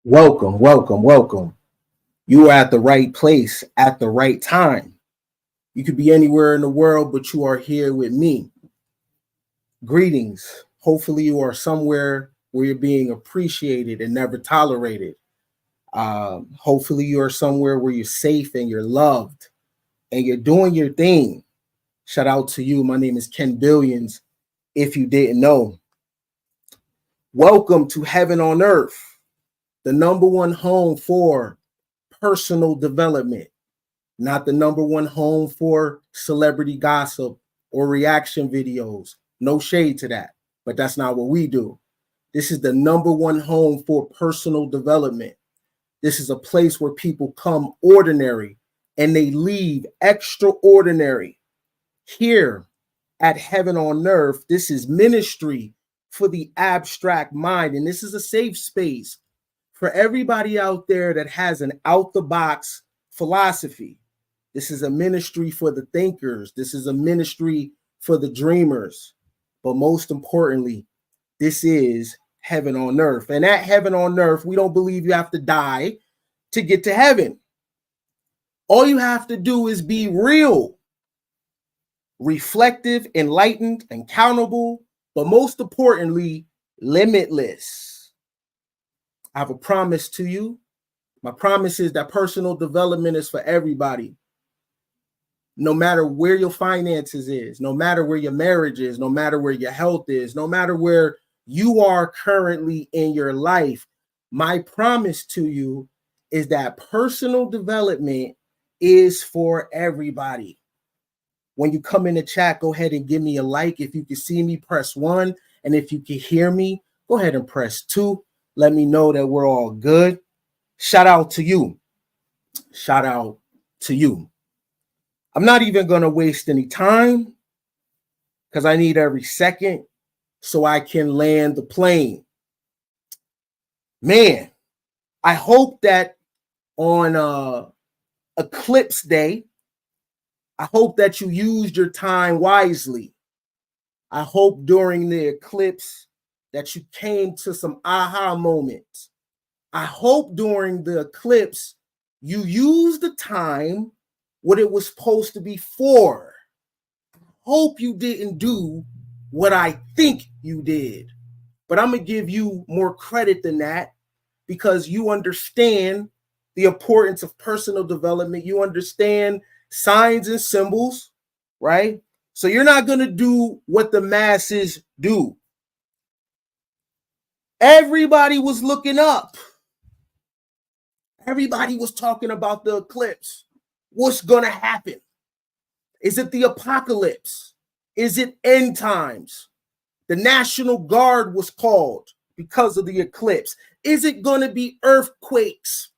Welcome, welcome, welcome. You are at the right place at the right time. You could be anywhere in the world, but you are here with me. Greetings. Hopefully, you are somewhere where you're being appreciated and never tolerated. Hopefully, you are somewhere where you're safe and you're loved and you're doing your thing. Shout out to you. My name is Ken Billions. If you didn't know, welcome to Heaven on Earth, the number one home for personal development, not the number one home for celebrity gossip or reaction videos. No shade to that, but that's not what we do. This is the number one home for personal development. This is a place where people come ordinary and they leave extraordinary. Here at Heaven on Earth, this is ministry for the abstract mind, and this is a safe space for everybody out there that has an out-the-box philosophy. This is a ministry for the thinkers. This is a ministry for the dreamers. But most importantly, this is heaven on earth. And at heaven on earth, we don't believe you have to die to get to heaven. All you have to do is be real, reflective, enlightened, accountable, but most importantly, limitless. I have a promise to you. My promise is that personal development is for everybody. No matter where your finances is, no matter where your marriage is, no matter where your health is, no matter where you are currently in your life, my promise to you is that personal development is for everybody. When you come in the chat, go ahead and give me a like. If you can see me, press 1. And if you can hear me, go ahead and press 2. Let me know that we're all good. Shout out to you. Shout out to you. I'm not even going to waste any time because I need every second so I can land the plane. Man, I hope that on Eclipse Day, I hope that you used your time wisely. I hope during the eclipse that you came to some aha moments. I hope during the eclipse you used the time what it was supposed to be for. Hope you didn't do what I think you did. But I'm going to give you more credit than that because you understand the importance of personal development. You understand signs and symbols, right? So you're not going to do what the masses do. Everybody was looking up. Everybody was talking about the eclipse. What's going to happen? Is it the apocalypse? Is it end times? The National Guard was called because of the eclipse. Is it going to be earthquakes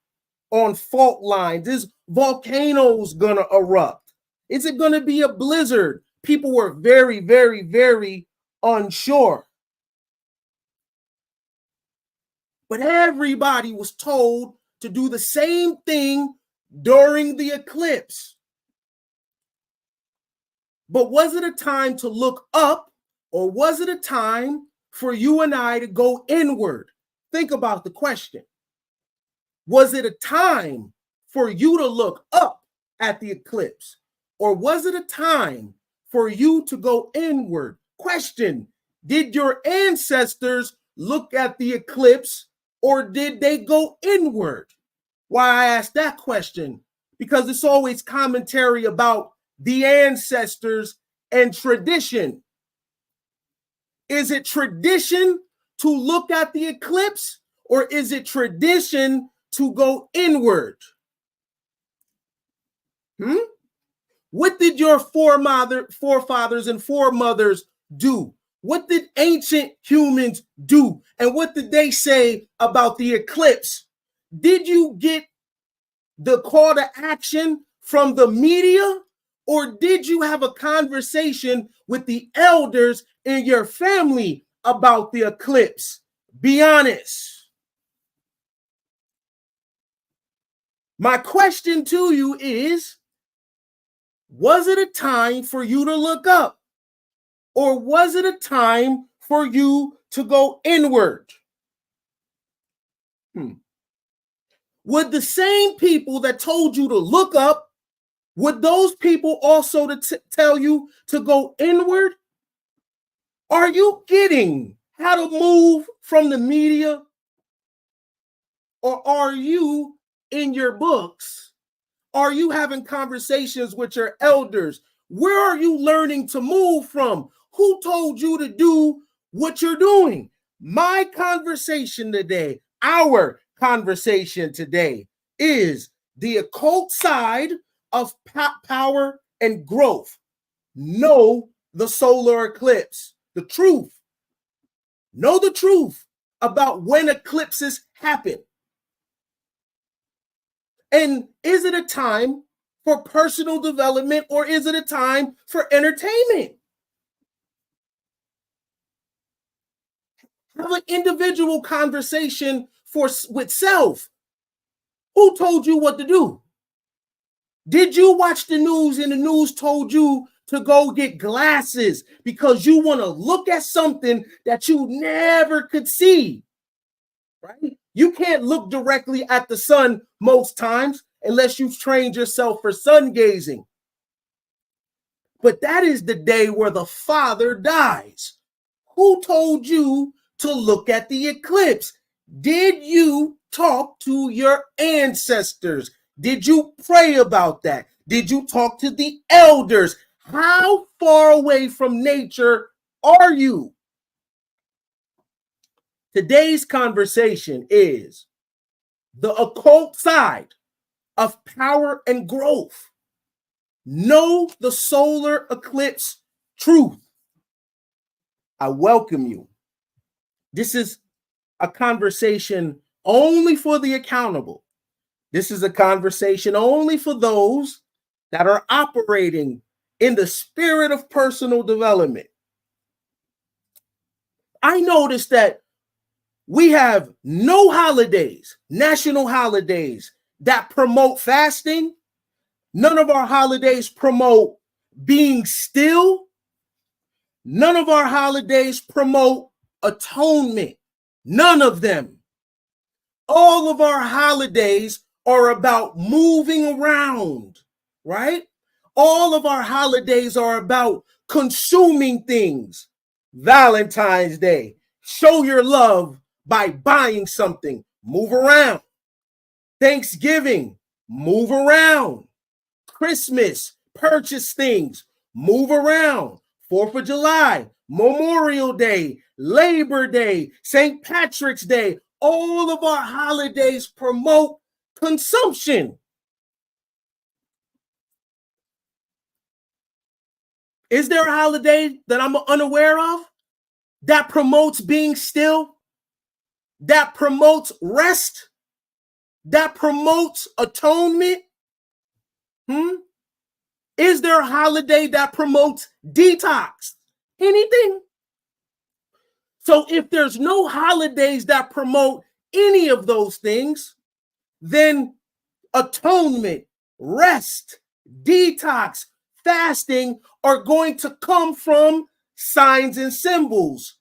on fault lines? Is volcanoes going to erupt? Is it going to be a blizzard? People were very, very, very unsure. But everybody was told to do the same thing during the eclipse. But was it a time to look up, or was it a time for you and I to go inward? Think about the question. Was it a time for you to look up at the eclipse, or was it a time for you to go inward? Question, did your ancestors look at the eclipse, or did they go inward? Why I ask that question? Because it's always commentary about the ancestors and tradition. Is it tradition to look at the eclipse, or is it tradition to go inward? What did your forefathers and foremothers do? What did ancient humans do? And what did they say about the eclipse? Did you get the call to action from the media, or did you have a conversation with the elders in your family about the eclipse? Be honest. My question to you is, was it a time for you to look up, or was it a time for you to go inward? would the same people that told you to look up, would those people also tell you to go inward? Are you getting how to move from the media? Or are you in your books? Are you having conversations with your elders? Where are you learning to move from? Who told you to do what you're doing? My conversation today, our conversation today, is the occult side of power and growth. Know the solar eclipse, the truth. Know the truth about when eclipses happen. And is it a time for personal development, or is it a time for entertainment? Have an individual conversation with self. Who told you what to do? Did you watch the news and the news told you to go get glasses because you want to look at something that you never could see? Right? You can't look directly at the sun most times unless you've trained yourself for sun gazing. But that is the day where the Father dies. Who told you to look at the eclipse? Did you talk to your ancestors? Did you pray about that? Did you talk to the elders? How far away from nature are you? Today's conversation is the occult side of power and growth. Know the solar eclipse truth. I welcome you. This is a conversation only for the accountable. This is a conversation only for those that are operating in the spirit of personal development. I noticed that we have no holidays, national holidays, that promote fasting. None of our holidays promote being still. None of our holidays promote atonement. None of them. All of our holidays are about moving around, right? All of our holidays are about consuming things. Valentine's Day, show your love by buying something, move around. Thanksgiving, move around. Christmas, purchase things, move around. 4th of July, Memorial Day, Labor Day, St. Patrick's Day, all of our holidays promote consumption. Is there a holiday that I'm unaware of that promotes being still, that promotes rest, that promotes atonement? Is there a holiday that promotes detox? Anything? So if there's no holidays that promote any of those things, then atonement, rest, detox, fasting are going to come from signs and symbols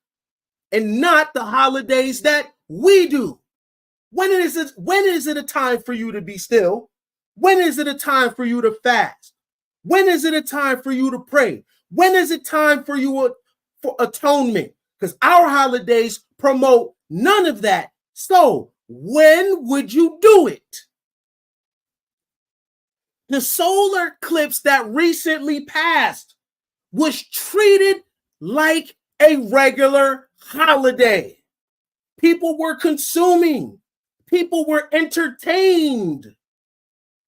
and not the holidays that we do. When is it a time for you to be still? When is it a time for you to fast? When is it a time for you to pray? When is it time for you for atonement? Because our holidays promote none of that. So when would you do it? The solar eclipse that recently passed was treated like a regular holiday. People were consuming. People were entertained.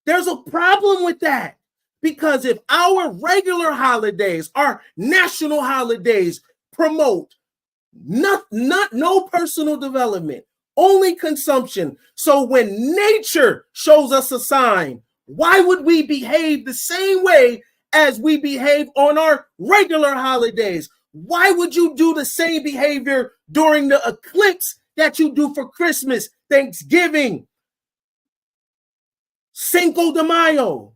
There's a problem with that, because if our regular holidays, our national holidays, promote no personal development, only consumption, so when nature shows us a sign, why would we behave the same way as we behave on our regular holidays? Why would you do the same behavior during the eclipse that you do for Christmas, Thanksgiving, Cinco de Mayo,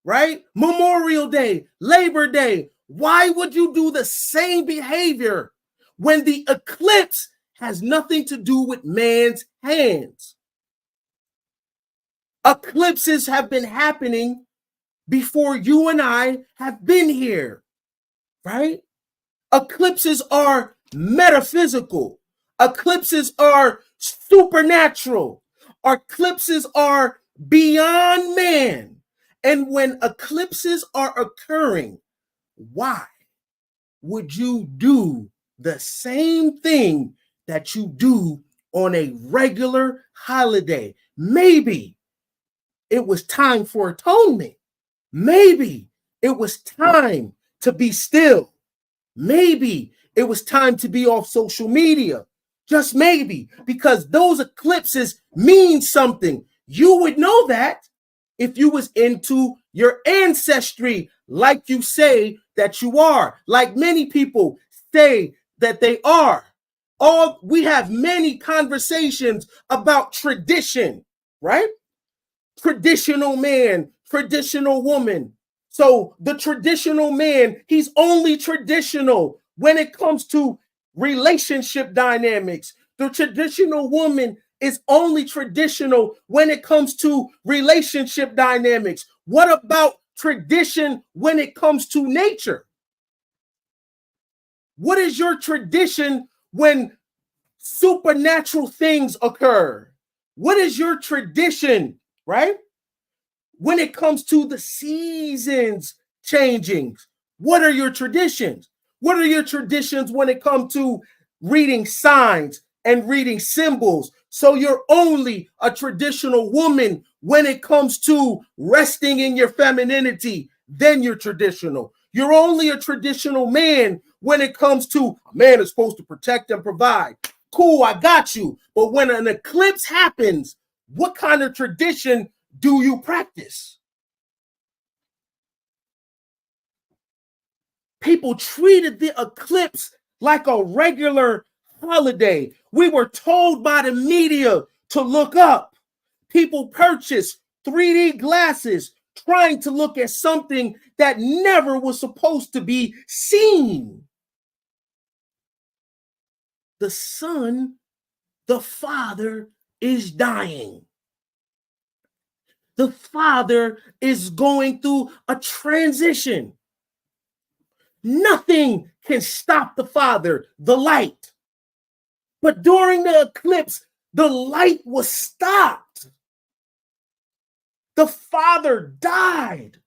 right? Memorial Day, Labor Day. Why would you do the same behavior when the eclipse has nothing to do with man's hands? Eclipses have been happening before you and I have been here, right? Eclipses are metaphysical. Eclipses are supernatural. Eclipses are beyond man. And when eclipses are occurring, why would you do the same thing that you do on a regular holiday? Maybe it was time for atonement. Maybe it was time to be still. Maybe it was time to be off social media. Just maybe, because those eclipses mean something. You would know that if you was into your ancestry, like you say that you are, like many people say that they are. We have many conversations about tradition, right? Traditional man, traditional woman. So the traditional man, he's only traditional when it comes to relationship dynamics. The traditional woman is only traditional when it comes to relationship dynamics. What about tradition when it comes to nature? What is your tradition when supernatural things occur? What is your tradition, right? When it comes to the seasons changing, what are your traditions? What are your traditions when it comes to reading signs and reading symbols? So you're only a traditional woman when it comes to resting in your femininity, then you're traditional. You're only a traditional man when it comes to a man is supposed to protect and provide. Cool, I got you. But when an eclipse happens, what kind of tradition do you practice? People treated the eclipse like a regular holiday. We were told by the media to look up. People purchased 3D glasses trying to look at something that never was supposed to be seen. The son, the father, is dying. The father is going through a transition. Nothing can stop the father, the light. But during the eclipse, the light was stopped. The father died.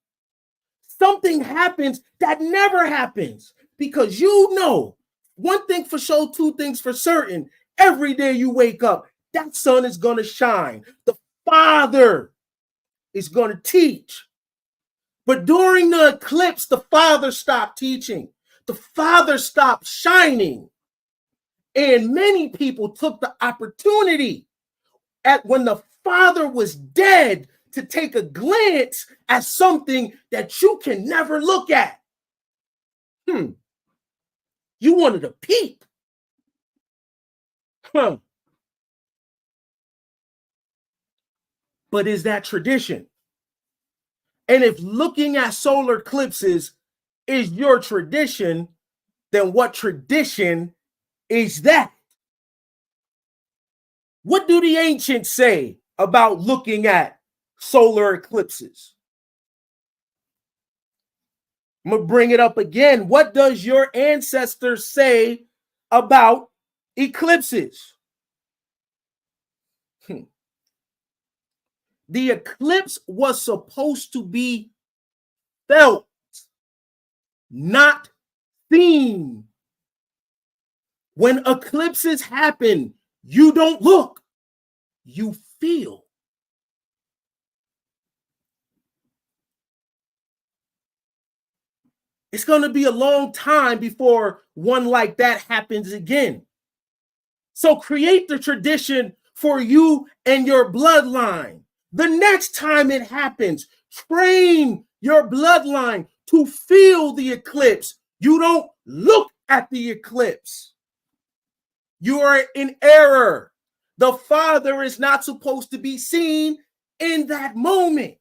Something happens that never happens because you know one thing for sure, two things for certain. Every day you wake up, that sun is going to shine. The father is going to teach. But during the eclipse, the father stopped teaching. The father stopped shining. And many people took the opportunity when the father was dead to take a glance at something that you can never look at. You wanted a peep. But is that tradition? And if looking at solar eclipses is your tradition, then what tradition is that? What do the ancients say about looking at solar eclipses? I'm going to bring it up again. What does your ancestors say about eclipses? The eclipse was supposed to be felt, not seen. When eclipses happen, you don't look, you feel. It's going to be a long time before one like that happens again. So create the tradition for you and your bloodline. The next time it happens, train your bloodline to feel the eclipse. You don't look at the eclipse. You are in error. The father is not supposed to be seen in that moment.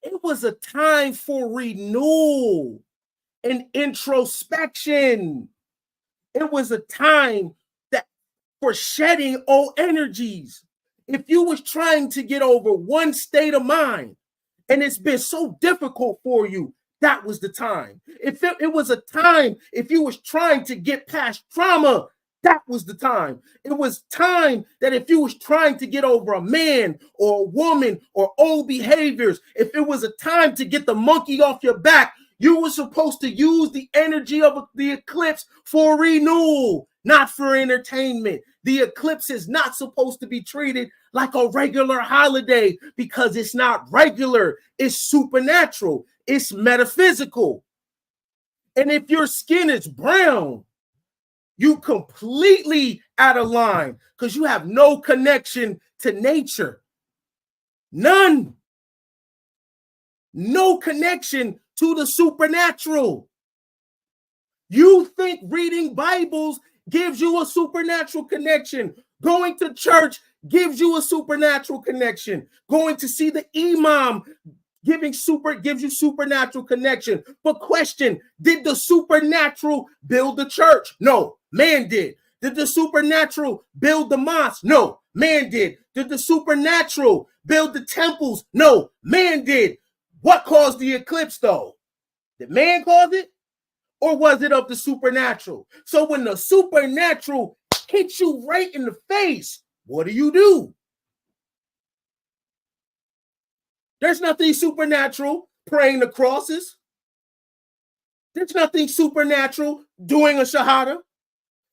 It was a time for renewal and introspection. It was a time that for shedding old energies. If you was trying to get over one state of mind and it's been so difficult for you, that was the time. If it was a time, if you was trying to get past trauma, that was the time. It was time that if you was trying to get over a man or a woman or old behaviors, if it was a time to get the monkey off your back, you were supposed to use the energy of the eclipse for renewal, not for entertainment. The eclipse is not supposed to be treated like a regular holiday because it's not regular. It's supernatural. It's metaphysical. And if your skin is brown, you completely out of line because you have no connection to nature. None. No connection to the supernatural. You think reading Bibles gives you a supernatural connection. Going to church gives you a supernatural connection. Going to see the imam gives you supernatural connection. But question, did the supernatural build the church? No, man did. Did the supernatural build the mosque? No, man did. Did the supernatural build the temples? No, man did. What caused the eclipse though? Did man cause it? Or was it of the supernatural? So when the supernatural hits you right in the face, what do? There's nothing supernatural praying the crosses. There's nothing supernatural doing a shahada.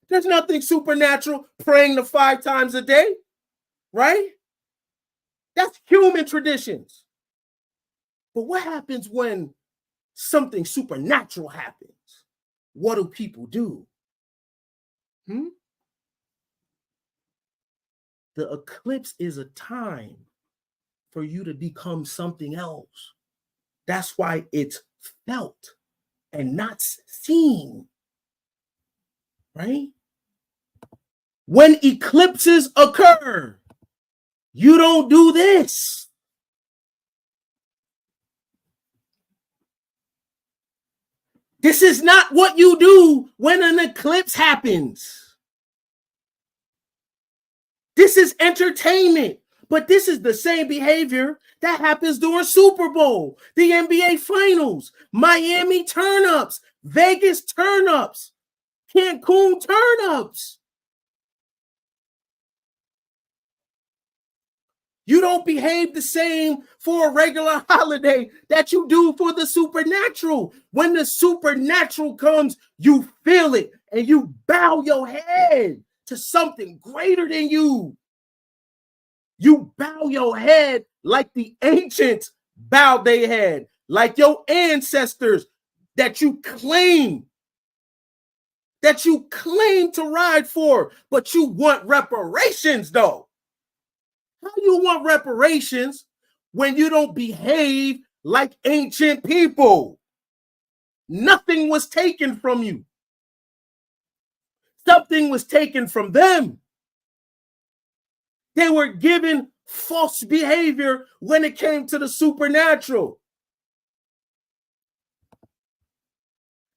There's nothing supernatural praying the 5 times a day, right? That's human traditions. But what happens when something supernatural happens? What do people do? The eclipse is a time for you to become something else. That's why it's felt and not seen, right? When eclipses occur, you don't do this. This is not what you do when an eclipse happens. This is entertainment, but this is the same behavior that happens during Super Bowl, the NBA Finals, Miami turn-ups, Vegas turn-ups, Cancun turn-ups. You don't behave the same for a regular holiday that you do for the supernatural. When the supernatural comes, you feel it and you bow your head to something greater than you. You bow your head like the ancients bowed their head, like your ancestors that you claim to ride for, but you want reparations though. How do you want reparations when you don't behave like ancient people? Nothing was taken from you. Something was taken from them. They were given false behavior when it came to the supernatural.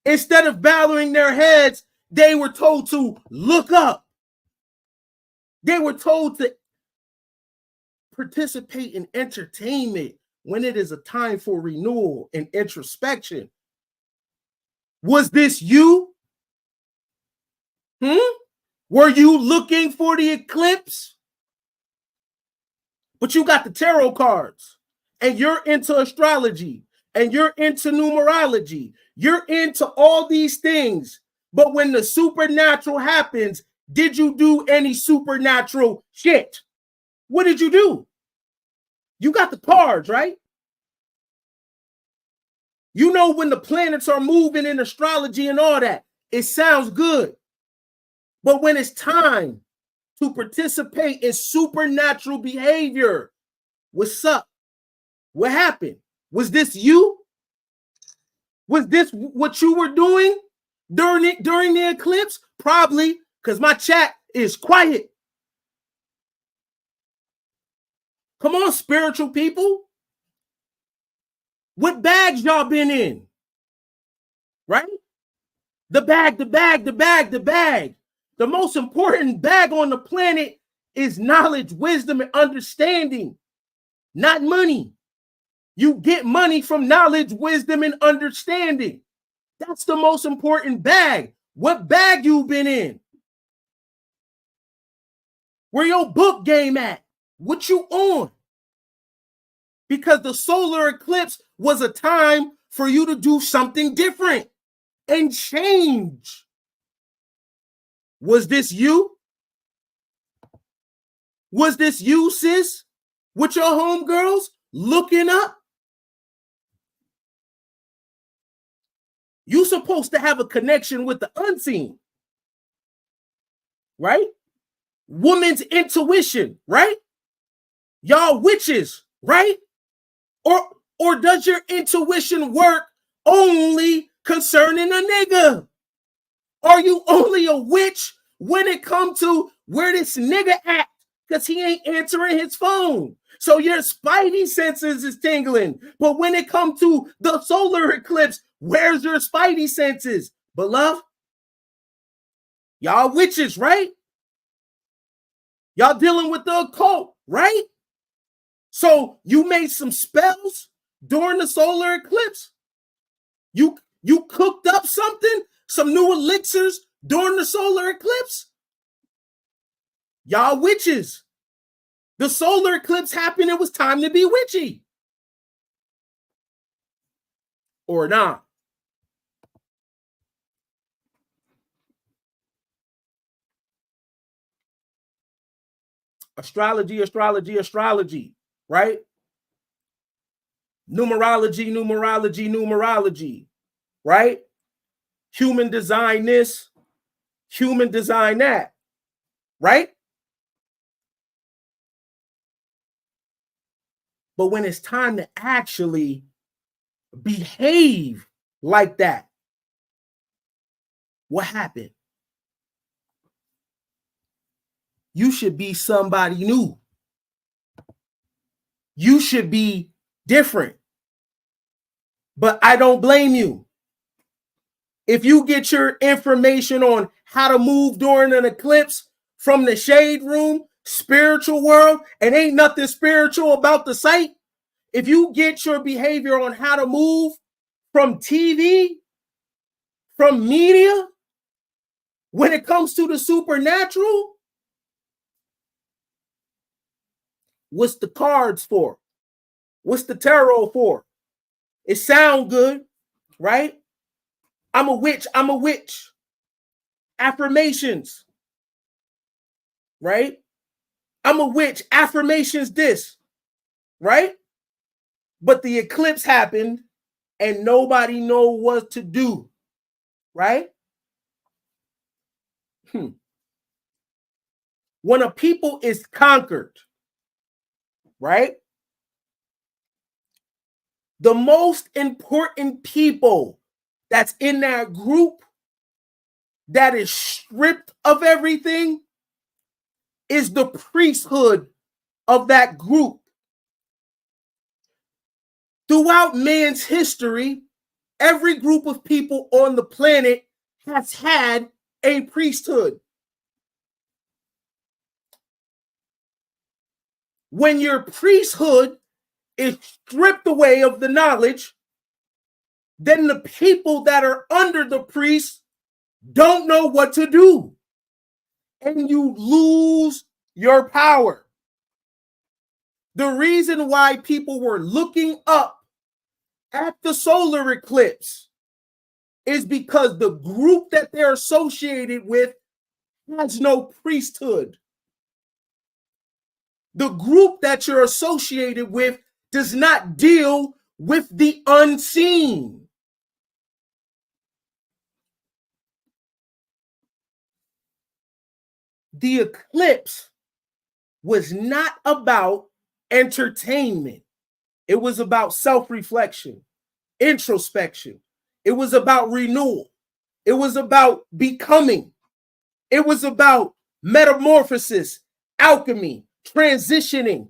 Instead of bowing their heads, they were told to look up. They were told to participate in entertainment when it is a time for renewal and introspection. Was this you? Were you looking for the eclipse? But you got the tarot cards and you're into astrology and you're into numerology. You're into all these things. But when the supernatural happens, did you do any supernatural shit? What did you do? You got the cards, right? You know when the planets are moving in astrology and all that, it sounds good. But when it's time to participate in supernatural behavior, what's up? What happened? Was this you? Was this what you were doing during the eclipse? Probably, because my chat is quiet. Come on, spiritual people. What bags y'all been in? Right? The bag. The most important bag on the planet is knowledge, wisdom, and understanding, not money. You get money from knowledge, wisdom, and understanding. That's the most important bag. What bag you been in? Where your book game at? What you on? Because the solar eclipse was a time for you to do something different and change. Was this you? Was this you, sis? With your homegirls looking up? You supposed to have a connection with the unseen, right? Woman's intuition, right? Y'all witches, right? Or does your intuition work only concerning a nigga? Are you only a witch when it comes to where this nigga at? Because he ain't answering his phone. So your spidey senses is tingling. But when it comes to the solar eclipse, where's your spidey senses? Beloved, y'all witches, right? Y'all dealing with the occult, right? So you made some spells during the solar eclipse. You cooked up something, some new elixirs during the solar eclipse. Y'all witches. The solar eclipse happened. It was time to be witchy. Or not. Astrology, astrology, astrology, right? Numerology, numerology, numerology, right? Human design this, human design that, right? But when it's time to actually behave like that, what happened? You should be somebody new. You should be different. But I don't blame you. If you get your information on how to move during an eclipse from the shade room, spiritual world, and ain't nothing spiritual about the site, if you get your behavior on how to move from TV, from media, when it comes to the supernatural, what's the cards for? What's the tarot for? It sounds good, right? I'm a witch. I'm a witch. Affirmations, right? I'm a witch. Affirmations this, right? But the eclipse happened and nobody know what to do, right? When a people is conquered, right? The most important people that's in that group that is stripped of everything is the priesthood of that group. Throughout man's history, every group of people on the planet has had a priesthood. When your priesthood is stripped away of the knowledge, then the people that are under the priest don't know what to do. And you lose your power. The reason why people were looking up at the solar eclipse is because the group that they're associated with has no priesthood. The group that you're associated with does not deal with the unseen. The eclipse was not about entertainment. It was about self-reflection, introspection. It was about renewal. It was about becoming. It was about metamorphosis, alchemy, transitioning,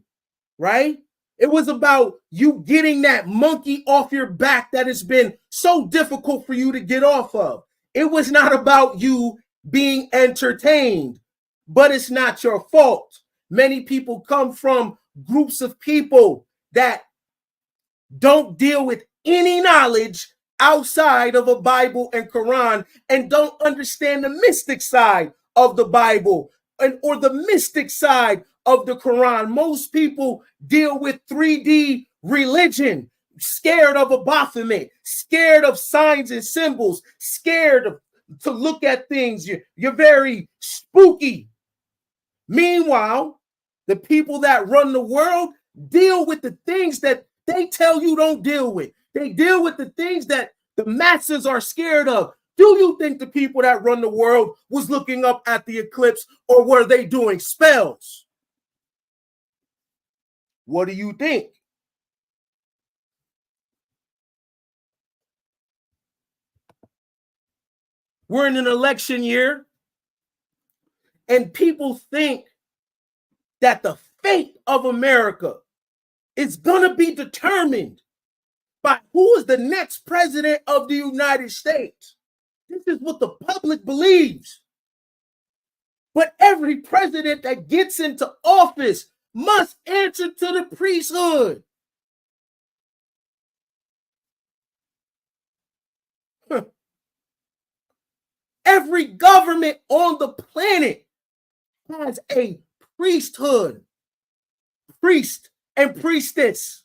right? It was about you getting that monkey off your back that has been so difficult for you to get off of. It was not about you being entertained, but it's not your fault Many people come from groups of people that don't deal with any knowledge outside of a Bible and Quran, and don't understand the mystic side of the Bible or the mystic side of the Quran. Most people deal with 3D religion, scared of a Baphomet, scared of signs and symbols, scared to look at things. You're very spooky. Meanwhile, the people that run the world deal with the things that they tell you don't deal with. They deal with the things that the masses are scared of. Do you think the people that run the world was looking up at the eclipse, or were they doing spells? What do you think? We're in an election year, and people think that the fate of America is going to be determined by who is the next president of the United States. This is what the public believes. But every president that gets into office must answer to the priesthood. Every government on the planet has a priesthood, priest and priestess.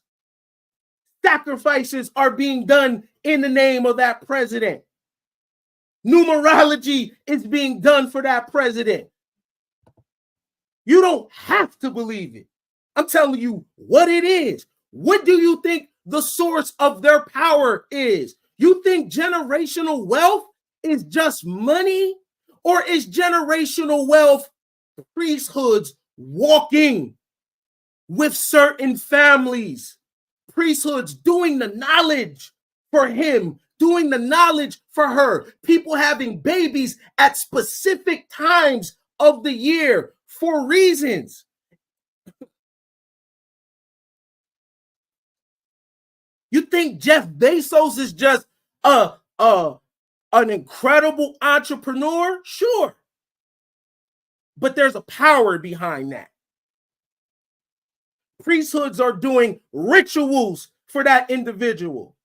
Sacrifices are being done in the name of that president. Numerology is being done for that president. You don't have to believe it. I'm telling you what it is. What do you think the source of their power is? You think generational wealth is just money? Or is generational wealth priesthoods walking with certain families? Priesthoods doing the knowledge for him, doing the knowledge for her. People having babies at specific times of the year for reasons. You think Jeff Bezos is just an incredible entrepreneur? Sure. But there's a power behind that. Priesthoods are doing rituals for that individual.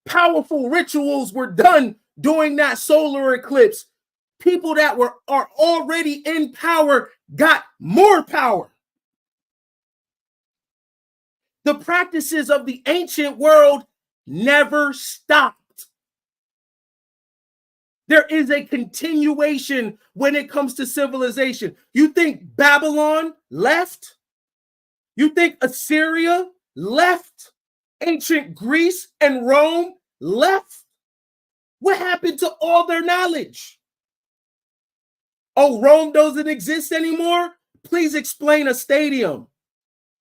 Powerful rituals were done during that solar eclipse. People that are already in power got more power. The practices of the ancient world never stopped. There is a continuation when it comes to civilization. You think Babylon left? You think Assyria left? Ancient Greece and Rome left? What happened to all their knowledge? Oh, Rome doesn't exist anymore? Please explain a stadium.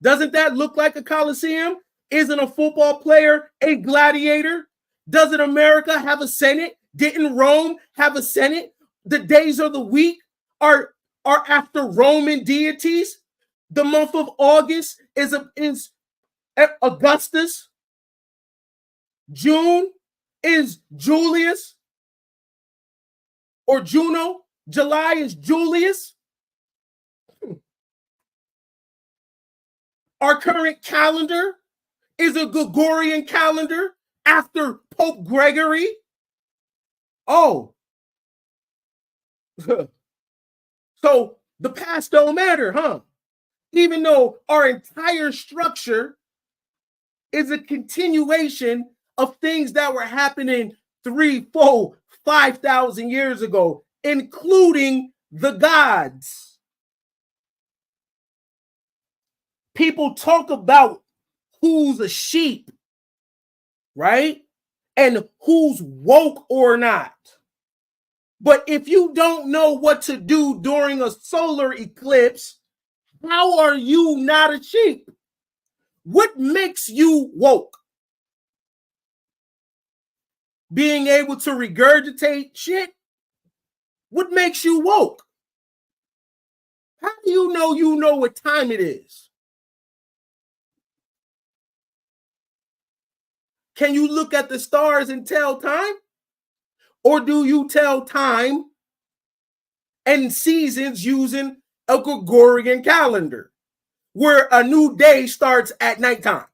Doesn't that look like a Colosseum? Isn't a football player a gladiator? Doesn't America have a Senate? Didn't Rome have a Senate? The days of the week are after Roman deities. The month of August is Augustus. June is Julius or Juno. July is Julius. Our current calendar is a Gregorian calendar after Pope Gregory. Oh. So the past don't matter, huh? Even though our entire structure is a continuation of things that were happening 3, 4, 5,000 years ago, including the gods. People talk about who's a sheep, right? And who's woke or not. But if you don't know what to do during a solar eclipse, how are you not a sheep? What makes you woke? Being able to regurgitate shit? What makes you woke? How do you know what time it is? Can you look at the stars and tell time? Or do you tell time and seasons using a Gregorian calendar where a new day starts at nighttime,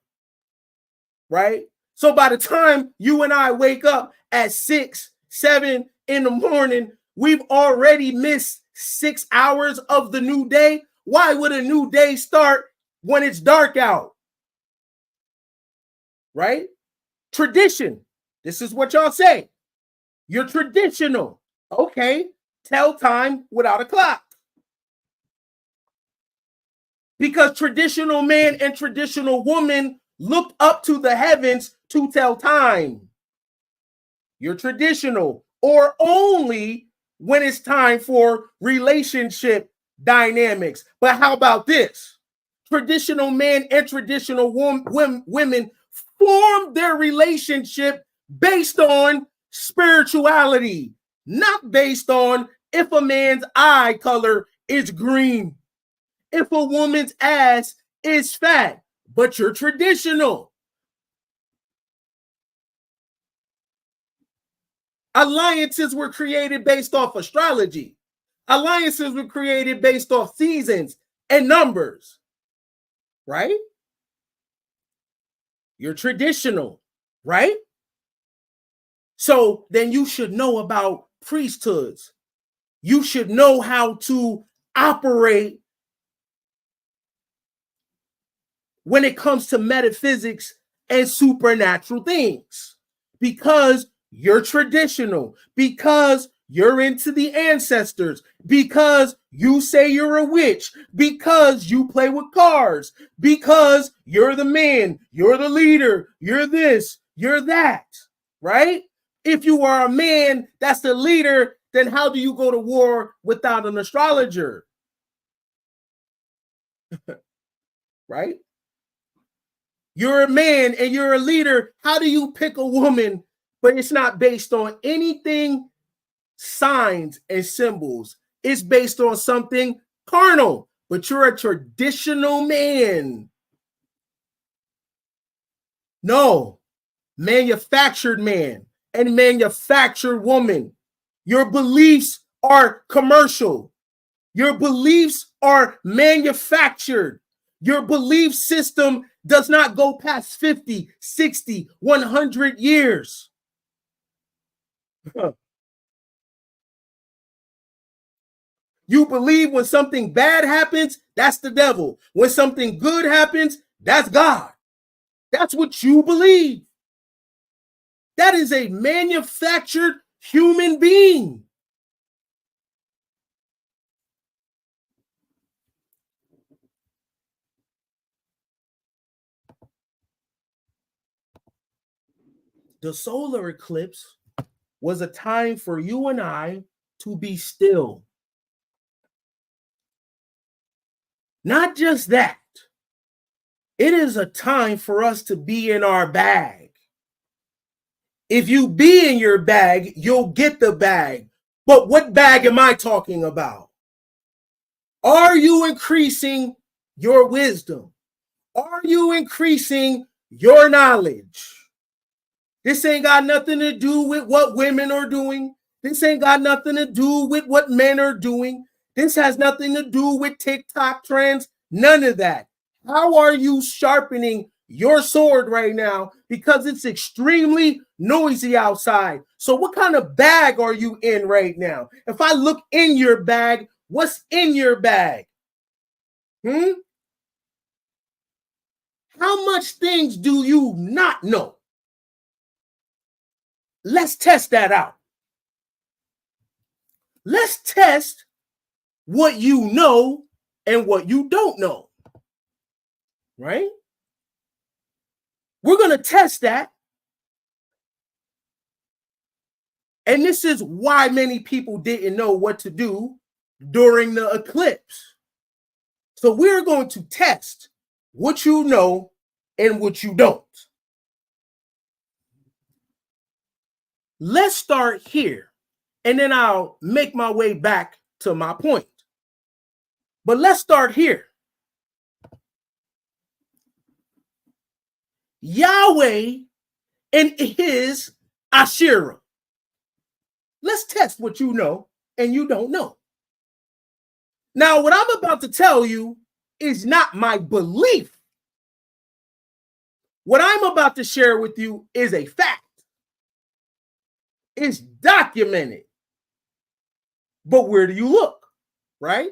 right? So by the time you and I wake up at 6, 7 in the morning, we've already missed 6 hours of the new day. Why would a new day start when it's dark out? Right? Tradition. This is what y'all say. You're traditional. Okay, tell time without a clock. Because traditional man and traditional woman looked up to the heavens to tell time. You're traditional, or only when it's time for relationship dynamics. But how about this? Traditional men and traditional women form their relationship based on spirituality, not based on if a man's eye color is green, if a woman's ass is fat, but you're traditional. Alliances were created based off astrology. Alliances were created based off seasons and numbers, right? You're traditional, right? So then you should know about priesthoods. You should know how to operate when it comes to metaphysics and supernatural things, because you're traditional, because you're into the ancestors, because you say you're a witch, because you play with cars, because you're the man, you're the leader, you're this, you're that, right? If you are a man that's the leader, then how do you go to war without an astrologer? Right? You're a man and you're a leader. How do you pick a woman, but it's not based on anything signs and symbols? It's based on something carnal, but you're a traditional man. No, manufactured man and manufactured woman. Your beliefs are commercial. Your beliefs are manufactured. Your belief system does not go past 50, 60, 100 years. You believe when something bad happens, that's the devil. When something good happens, that's God. That's what you believe. That is a manufactured human being. The solar eclipse was a time for you and I to be still. Not just that, it is a time for us to be in our bag. If you be in your bag, you'll get the bag. But what bag am I talking about? Are you increasing your wisdom? Are you increasing your knowledge? This ain't got nothing to do with what women are doing. This ain't got nothing to do with what men are doing. This has nothing to do with TikTok trends. None of that. How are you sharpening your sword right now? Because it's extremely noisy outside. So what kind of bag are you in right now? If I look in your bag, what's in your bag? How much things do you not know? Let's test that out. Let's test what you know and what you don't know, right? We're going to test that. And this is why many people didn't know what to do during the eclipse. So we're going to test what you know and what you don't. Let's start here, and then I'll make my way back to my point. But let's start here. Yahweh and his Asherah. Let's test what you know and you don't know. Now, what I'm about to tell you is not my belief. What I'm about to share with you is a fact. It's documented. But where do you look, right?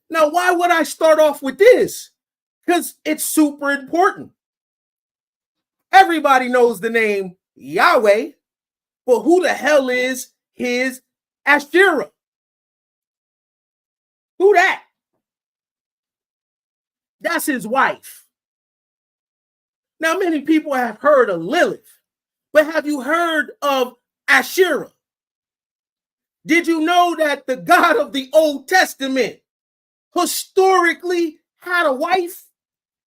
Now, why would I start off with this? Because it's super important. Everybody knows the name Yahweh, but who the hell is his Asherah? Who that? That's his wife. Now, many people have heard of Lilith, but have you heard of Asherah? Did you know that the God of the Old Testament historically had a wife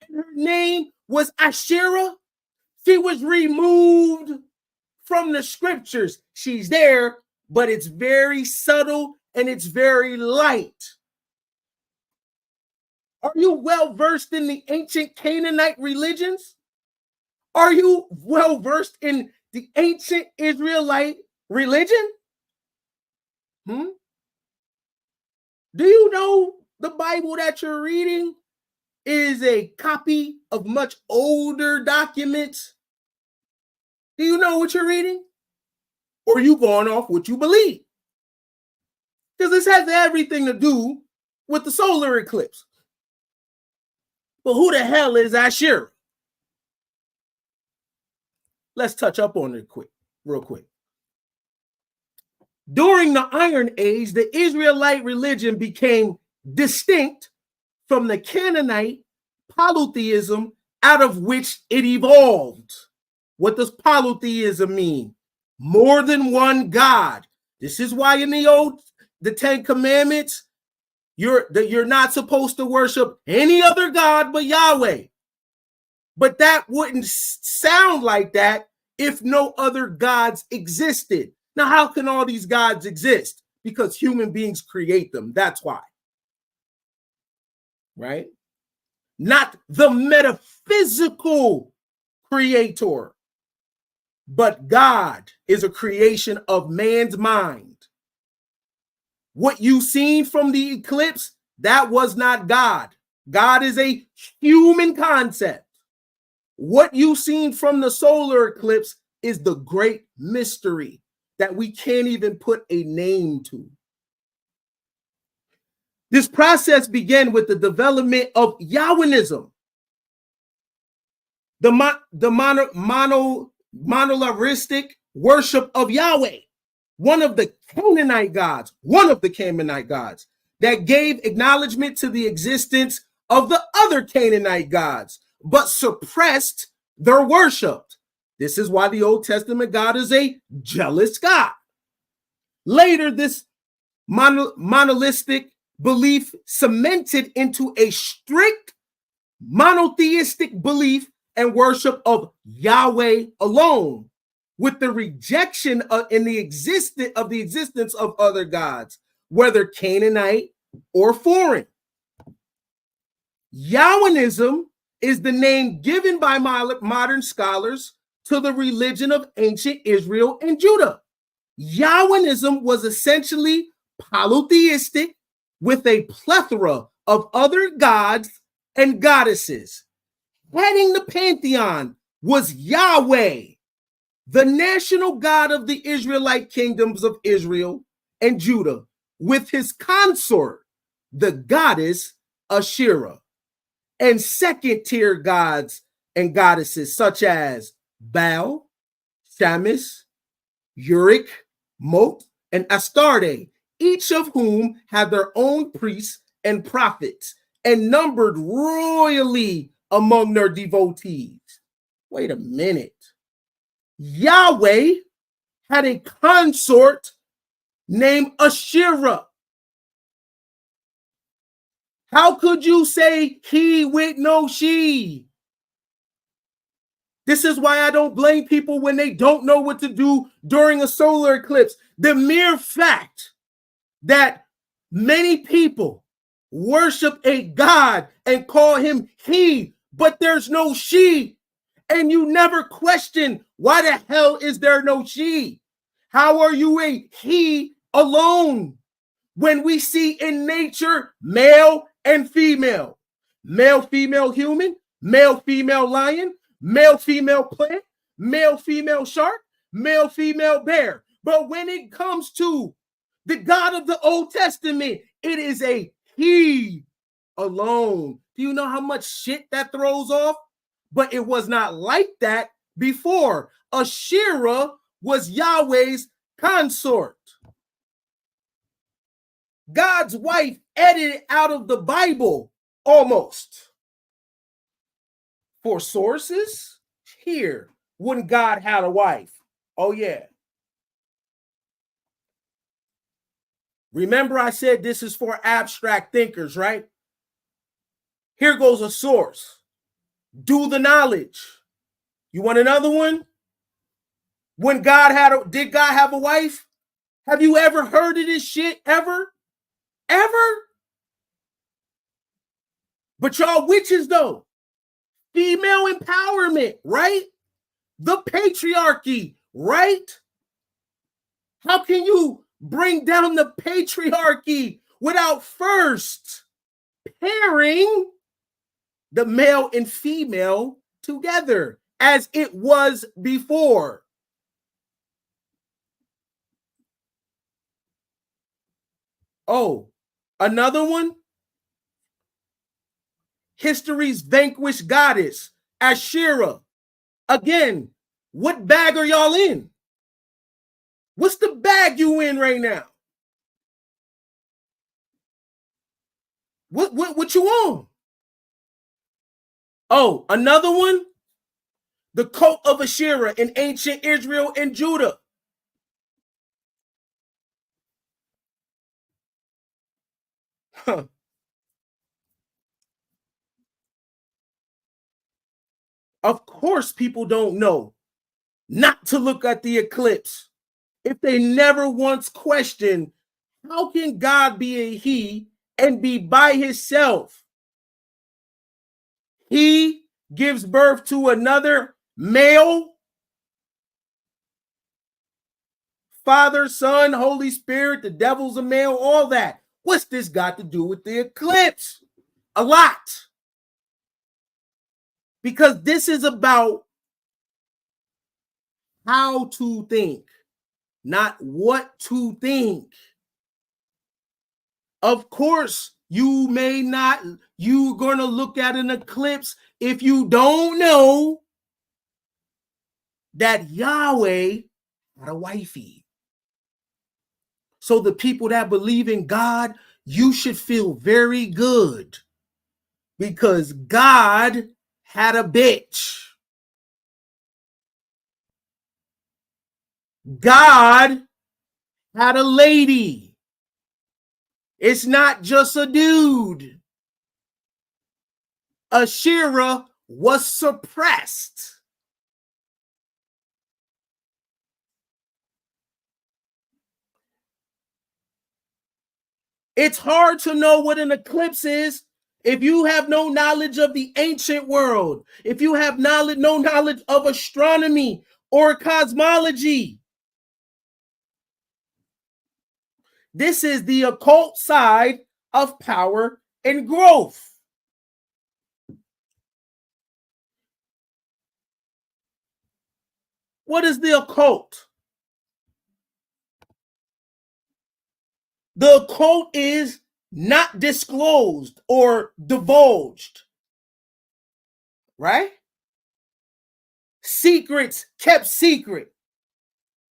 and her name was Asherah? She was removed from the scriptures. She's there, but it's very subtle and it's very light. Are you well versed in the ancient Canaanite religions? Are you well versed in the ancient Israelite religion? Do you know the Bible that you're reading is a copy of much older documents? Do you know what you're reading? Or are you going off what you believe? Because this has everything to do with the solar eclipse. But who the hell is Asherah? Let's touch up on it real quick. During the Iron Age, the Israelite religion became distinct from the Canaanite polytheism out of which it evolved. What does polytheism mean? More than one God. This is why in the 10 Commandments, you're not supposed to worship any other God but Yahweh. But that wouldn't sound like that if no other gods existed. Now, how can all these gods exist? Because human beings create them. That's why. Right? Not the metaphysical creator, but God is a creation of man's mind. What you seen from the eclipse, that was not God. God is a human concept. What you seen from the solar eclipse is the great mystery that we can't even put a name to. This process began with the development of Yahwehism, the monolithic worship of Yahweh, one of the Canaanite gods that gave acknowledgement to the existence of the other Canaanite gods, but suppressed their worship. This is why the Old Testament God is a jealous God. Later, this monolithic belief cemented into a strict monotheistic belief and worship of Yahweh alone, with the rejection of the existence of other gods, whether Canaanite or foreign. Yahwehism is the name given by modern scholars to the religion of ancient Israel and Judah. Yahwehism was essentially polytheistic with a plethora of other gods and goddesses. Heading the pantheon was Yahweh, the national god of the Israelite kingdoms of Israel and Judah, with his consort, the goddess Asherah, and second-tier gods and goddesses such as Baal, Shamus, Uruk, Mot, and Astarte, each of whom had their own priests and prophets and numbered royally among their devotees. Wait a minute. Yahweh had a consort named Asherah. How could you say he with no she? This is why I don't blame people when they don't know what to do during a solar eclipse. The mere fact that many people worship a God and call him he, but there's no she, and you never question why the hell is there no she? How are you a he alone? when we see in nature male and female, male, female human, male, female lion, male, female plant, male, female shark, male, female bear. But when it comes to the God of the Old Testament, it is a he alone. Do you know how much shit that throws off? But it was not like that before. Asherah was Yahweh's consort. God's wife edited out of the Bible almost. For sources, here, when God had a wife. Oh, yeah. Remember, I said this is for abstract thinkers, right? Here goes a source. Do the knowledge. You want another one? When God did God have a wife? Have you ever heard of this shit ever? Ever? But y'all witches though. Female empowerment, right? The patriarchy, right? How can you bring down the patriarchy without first pairing the male and female together as it was before? Oh, another one. History's vanquished goddess, Asherah. Again, what bag are y'all in? What's the bag you in right now? What you on? Oh, another one. The cult of Asherah in ancient Israel and Judah. Huh. Of course, people don't know not to look at the eclipse if they never once questioned, how can God be a he and be by himself? He gives birth to another male, Father, Son, Holy Spirit, the devil's a male, all that. What's this got to do with the eclipse? A lot. Because this is about how to think, not what to think. Of course, you're going to look at an eclipse if you don't know that Yahweh had a wifey. So the people that believe in God, you should feel very good because God had a bitch. God had a lady. It's not just a dude. Asherah was suppressed. It's hard to know what an eclipse is if you have no knowledge of the ancient world, if you have no knowledge of astronomy or cosmology. This is the occult side of power and growth. What is the occult? The occult is not disclosed or divulged, right? Secrets kept secret,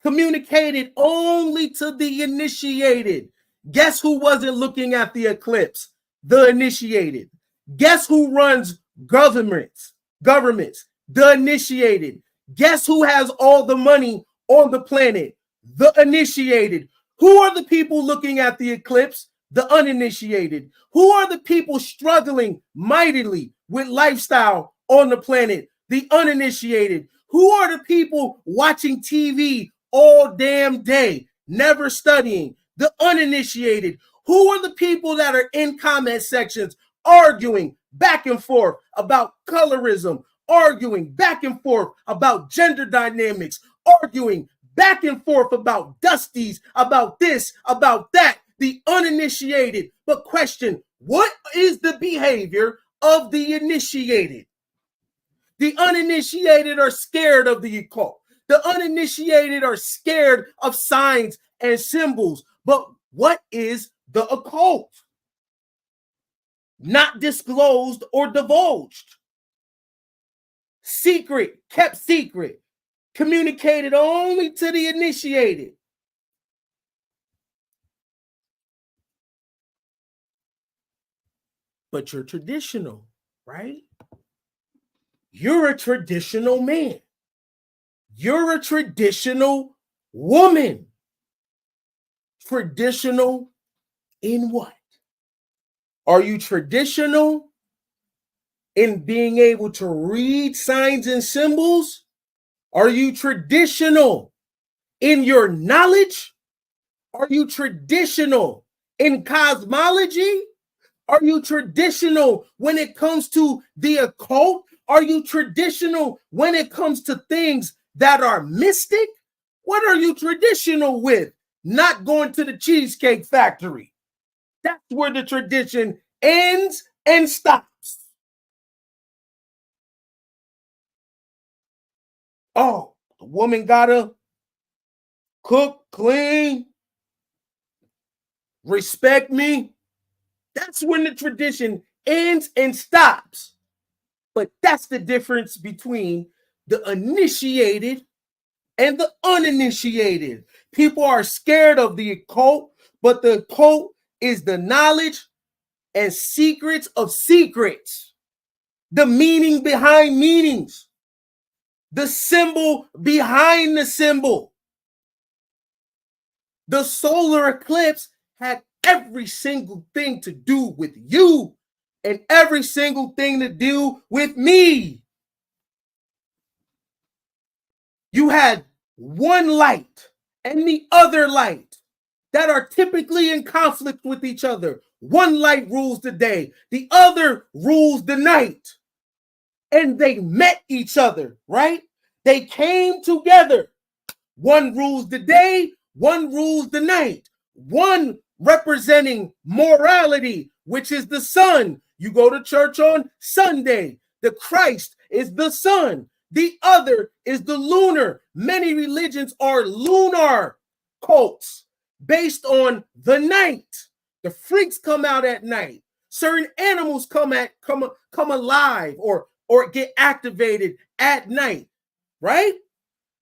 communicated only to the initiated. Guess who wasn't looking at the eclipse? The initiated. Guess who runs governments? The initiated. Guess who has all the money on the planet? The initiated. Who are the people looking at the eclipse? The uninitiated. Who are the people struggling mightily with lifestyle on the planet? The uninitiated. Who are the people watching TV all damn day, never studying? The uninitiated. Who are the people that are in comment sections arguing back and forth about colorism, arguing back and forth about gender dynamics, arguing back and forth about dusties, about this, about that? the uninitiated, but question, what is the behavior of the initiated? The uninitiated are scared of the occult. The uninitiated are scared of signs and symbols. But what is the occult? Not disclosed or divulged. Secret, kept secret, communicated only to the initiated. But you're traditional, right? You're a traditional man. You're a traditional woman. Traditional in what? Are you traditional in being able to read signs and symbols? Are you traditional in your knowledge? Are you traditional in cosmology? Are you traditional when it comes to the occult? Are you traditional when it comes to things that are mystic? What are you traditional with? Not going to the Cheesecake Factory. That's where the tradition ends and stops. Oh, the woman gotta cook, clean, respect me. That's when the tradition ends and stops. But that's the difference between the initiated and the uninitiated. People are scared of the occult, but the occult is the knowledge and secrets of secrets, the meaning behind meanings, the symbol behind the symbol. The solar eclipse had every single thing to do with you and every single thing to do with me. You had one light and the other light that are typically in conflict with each other. One light rules the day, the other rules the night. And they met each other, right? They came together. One rules the day, one rules the night. One representing morality, which is the sun. You go to church on Sunday. The Christ is the sun. The other is the lunar. Many religions are lunar cults based on the night. The freaks come out at night. Certain animals come alive or get activated at night, right?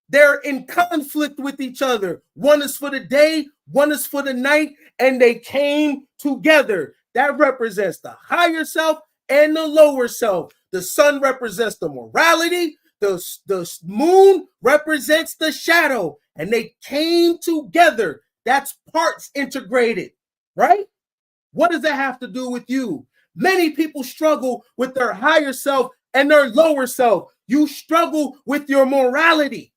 They're in conflict with each other. One is for the day, one is for the night, and they came together. That represents the higher self and the lower self. The sun represents the morality. The moon represents the shadow, and they came together. That's parts integrated, right? What does that have to do with you? Many people struggle with their higher self and their lower self. You struggle with your morality,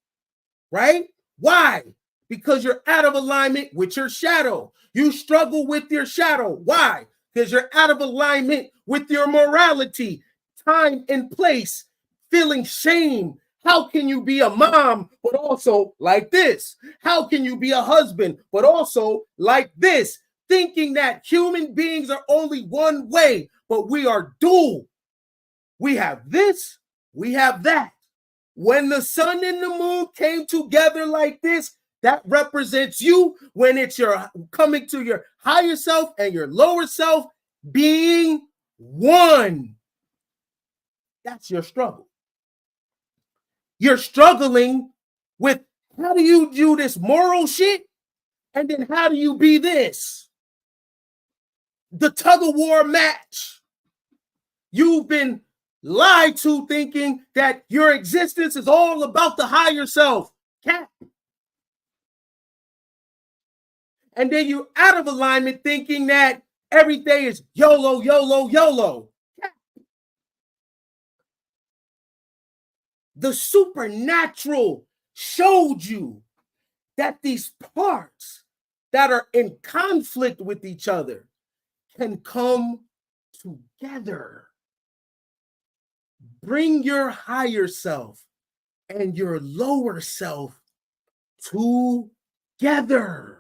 right? Why? Because you're out of alignment with your shadow. You struggle with your shadow. Why? Because you're out of alignment with your morality, time and place, feeling shame. How can you be a mom, but also like this? How can you be a husband, but also like this? Thinking that human beings are only one way, but we are dual. We have this, we have that. When the sun and the moon came together like this, that represents you when it's your coming to your higher self and your lower self being one. That's your struggle. You're struggling with how do you do this moral shit? And then how do you be this? The tug of war match. You've been lied to thinking that your existence is all about the higher self. Cap. And then you're out of alignment thinking that every day is YOLO, YOLO, YOLO. Cap. The supernatural showed you that these parts that are in conflict with each other can come together. Bring your higher self and your lower self together.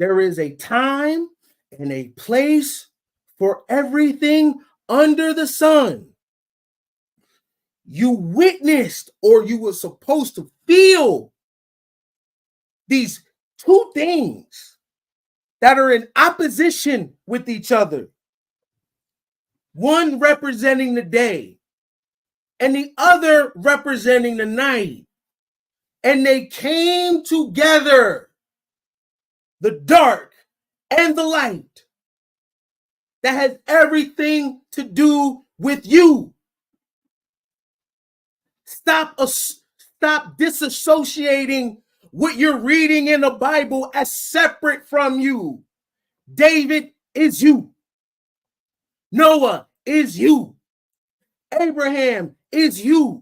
There is a time and a place for everything under the sun. You witnessed, or you were supposed to feel, these two things that are in opposition with each other. One representing the day and the other representing the night. And they came together, the dark and the light. That has everything to do with you. Stop disassociating what you're reading in the Bible as separate from you. David is you. Noah is you. Abraham is you.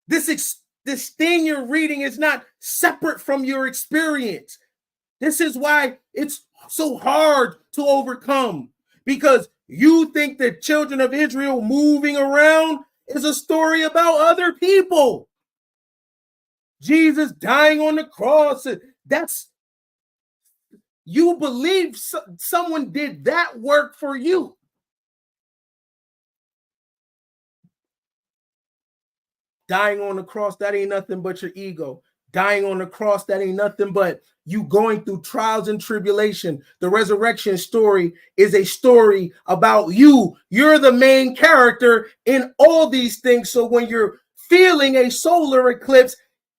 This thing you're reading is not separate from your experience. This is why it's so hard to overcome, because you think the children of Israel moving around is a story about other people. Jesus dying on the cross, that's, you believe someone did that work for you. Dying on the cross, that ain't nothing but your ego. Dying on the cross, that ain't nothing but you going through trials and tribulation. The resurrection story is a story about you. You're the main character in all these things. So when you're feeling a solar eclipse,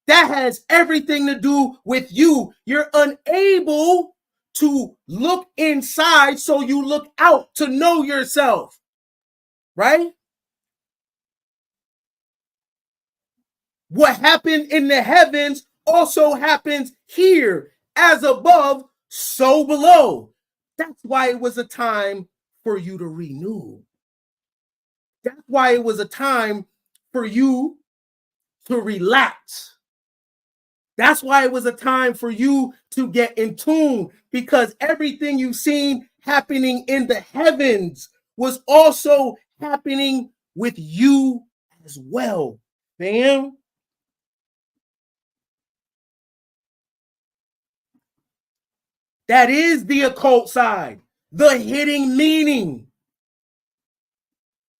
that has everything to do with you. You're unable to look inside, so you look out to know yourself, right? What happened in the heavens also happens here. As above, so below. That's why it was a time for you to renew. That's why it was a time for you to relax. That's why it was a time for you to get in tune, because everything you've seen happening in the heavens was also happening with you as well, fam. That is the occult side, the hidden meaning,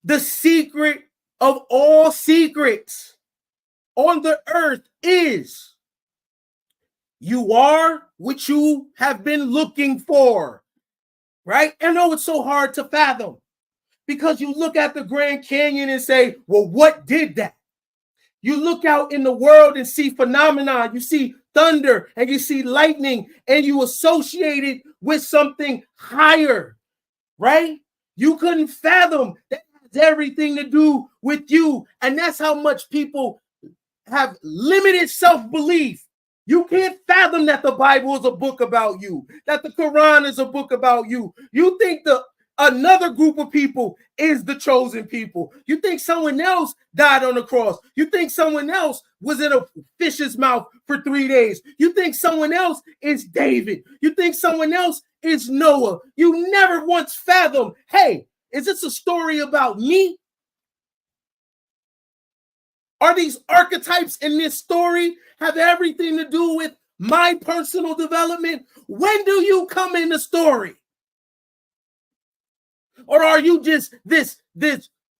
the secret of all secrets on the earth is you are what you have been looking for, right? I know it's so hard to fathom, because you look at the Grand Canyon and say, well, what did that? You look out in the world and see phenomena. You see thunder and you see lightning, and you associate it with something higher, right? You couldn't fathom that has everything to do with you. And that's how much people have limited self-belief. You can't fathom that the Bible is a book about you, that the Quran is a book about you. You think another group of people is the chosen people. You think someone else died on the cross. You think someone else was in a fish's mouth for 3 days. You think someone else is David. You think someone else is Noah. You never once fathomed, hey, is this a story about me? Are these archetypes in this story have everything to do with my personal development? When do you come in the story? Or are you just this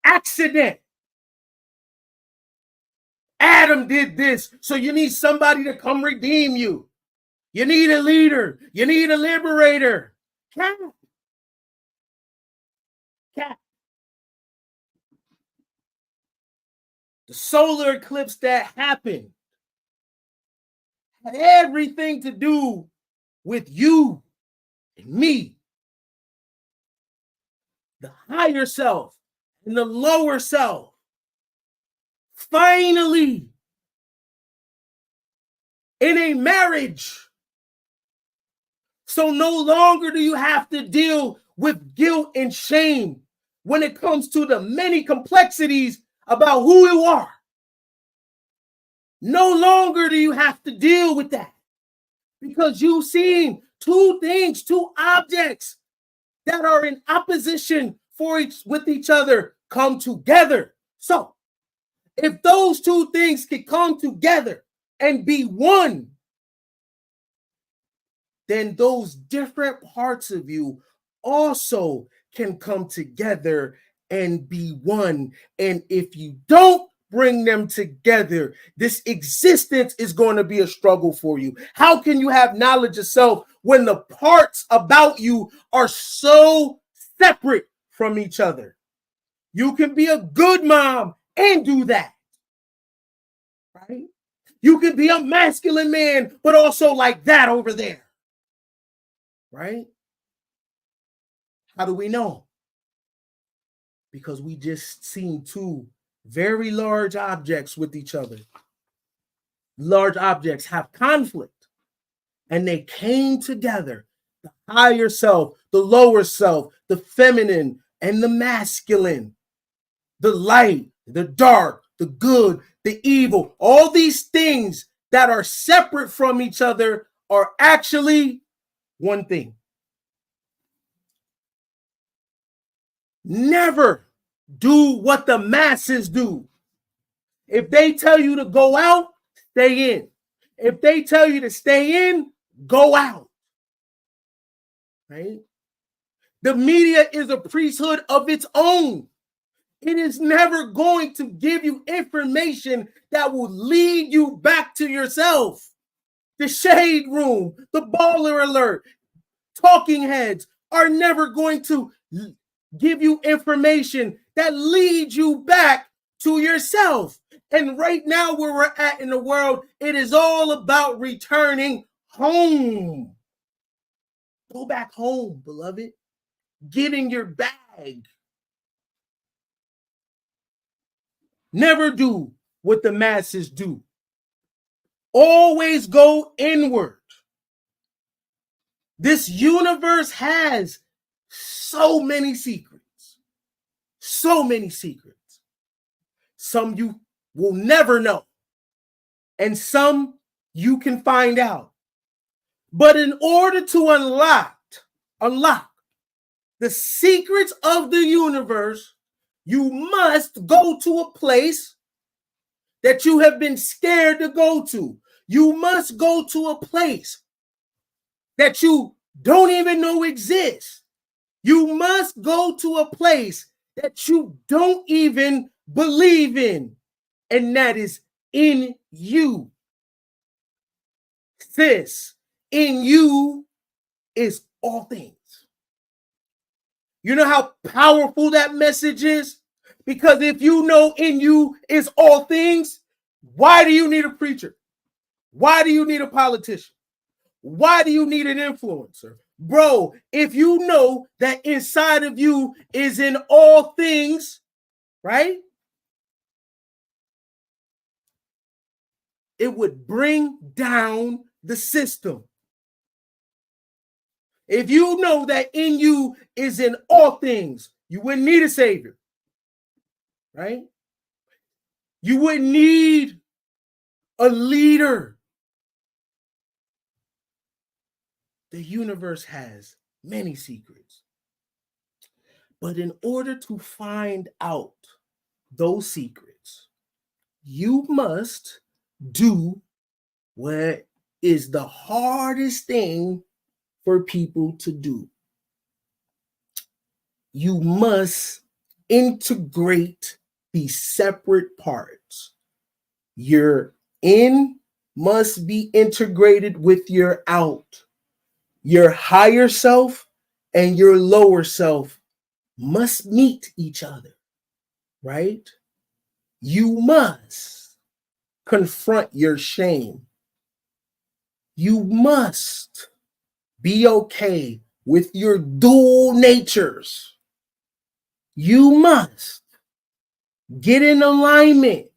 accident? Adam did this, so you need somebody to come redeem you. You need a leader. You need a liberator. Cat. The solar eclipse that happened had everything to do with you and me. The higher self and the lower self. Finally, in a marriage. So no longer do you have to deal with guilt and shame when it comes to the many complexities about who you are. No longer do you have to deal with that, because you've seen two things, two objects that are in opposition with each other come together. So if those two things can come together and be one, then those different parts of you also can come together and be one. And if you don't bring them together, this existence is going to be a struggle for you. How can you have knowledge of self when the parts about you are so separate from each other? You can be a good mom and do that, right? You can be a masculine man, but also like that over there, right? How do we know? Because we just seen two very large objects with each other. Large objects have conflict, and they came together. The higher self, the lower self, the feminine and the masculine, the light, the dark, the good, the evil, all these things that are separate from each other are actually one thing. Never do what the masses do. If they tell you to go out, stay in. If they tell you to stay in, go out. Right? The media is a priesthood of its own. It is never going to give you information that will lead you back to yourself. The shade room, the baller alert, talking heads are never going to give you information that leads you back to yourself. And right now, where we're at in the world, it is all about returning home. Go back home, beloved. Get in your bag. Never do what the masses do. Always go inward. This universe has so many secrets. So many secrets. Some you will never know. And some you can find out. But in order to unlock the secrets of the universe, you must go to a place that you have been scared to go to. You must go to a place that you don't even know exists. You must go to a place that you don't even believe in, and that is in you. Sis, in you is all things. You know how powerful that message is? Because if you know in you is all things, why do you need a preacher? Why do you need a politician? Why do you need an influencer? Bro, if you know that inside of you is in all things, right? It would bring down the system. If you know that in you is in all things, you wouldn't need a savior, right? You wouldn't need a leader. The universe has many secrets. But in order to find out those secrets, you must do what is the hardest thing for people to do. You must integrate these separate parts. Your in must be integrated with your out. Your higher self and your lower self must meet each other, right? You must confront your shame. You must be okay with your dual natures. You must get in alignment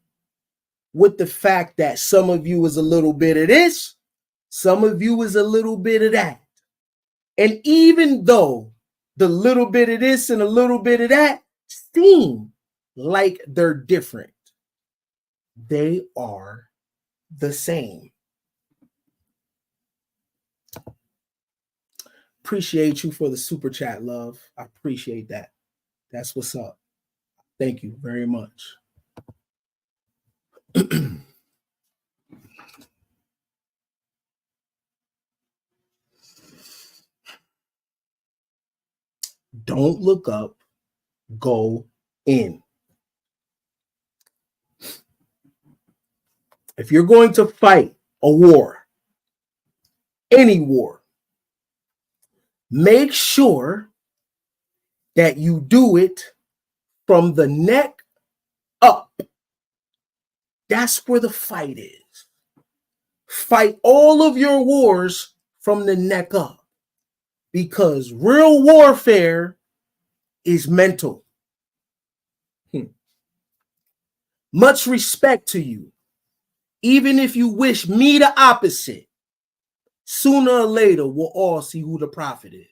with the fact that some of you is a little bit of this, some of you is a little bit of that. And even though the little bit of this and a little bit of that seem like they're different, they are the same. Appreciate you for the super chat, love. I appreciate that. That's what's up. Thank you very much. Don't look up, go in. If you're going to fight a war, any war, make sure that you do it from the neck up. That's where the fight is. Fight all of your wars from the neck up, because real warfare is mental. Much respect to you. Even if you wish me the opposite, sooner or later we'll all see who the prophet is.